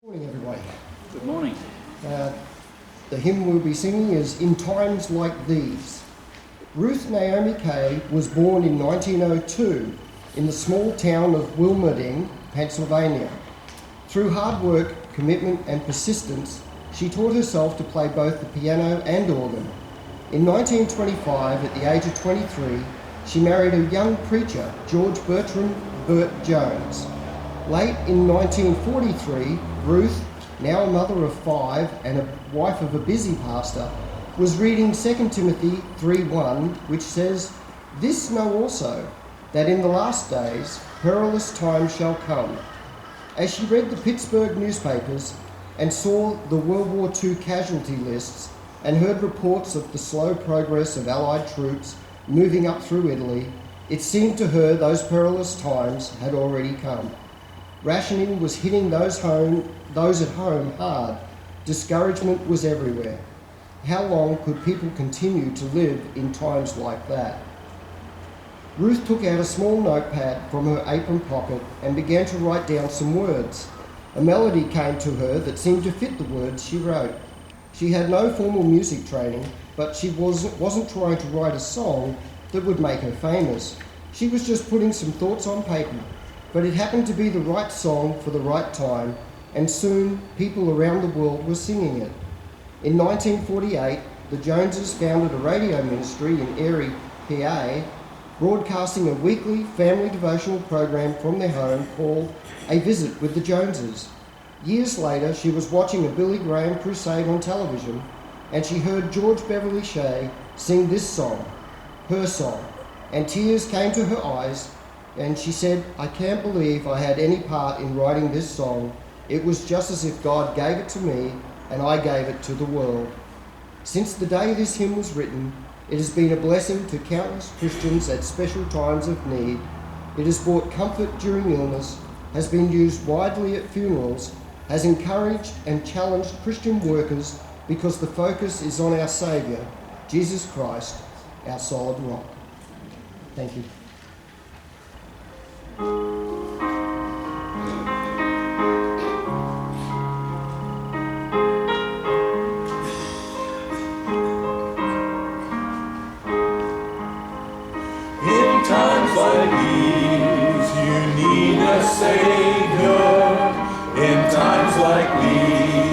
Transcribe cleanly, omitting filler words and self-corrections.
Morning, everybody. Good morning. The hymn we'll be singing is In Times Like These. Ruth Naomi Kay was born in 1902 in the small town of Wilmerding, Pennsylvania. Through hard work, commitment and persistence, she taught herself to play both the piano and organ. In 1925, at the age of 23, she married a young preacher, George Bertram Burt Jones. Late in 1943, Ruth, now a mother of 5 and a wife of a busy pastor, was reading 2 Timothy 3:1, which says, "This know also, that in the last days perilous times shall come." As she read the Pittsburgh newspapers and saw the World War II casualty lists and heard reports of the slow progress of Allied troops moving up through Italy, it seemed to her those perilous times had already come. Rationing was hitting those at home hard. Discouragement was everywhere. How long could people continue to live in times like that? Ruth took out a small notepad from her apron pocket and began to write down some words. A melody came to her that seemed to fit the words she wrote. She had no formal music training, but she wasn't trying to write a song that would make her famous. She was just putting some thoughts on paper. But it happened to be the right song for the right time, and soon people around the world were singing it. In 1948, the Joneses founded a radio ministry in Erie, PA, broadcasting a weekly family devotional program from their home called A Visit with the Joneses. Years later, she was watching a Billy Graham crusade on television, and she heard George Beverly Shea sing this song, her song, and tears came to her eyes. And she said, "I can't believe I had any part in writing this song. It was just as if God gave it to me and I gave it to the world." Since the day this hymn was written, it has been a blessing to countless Christians at special times of need. It has brought comfort during illness, has been used widely at funerals, has encouraged and challenged Christian workers because the focus is on our Saviour, Jesus Christ, our solid rock. Thank you. In times like these, you need a Savior. In times like these,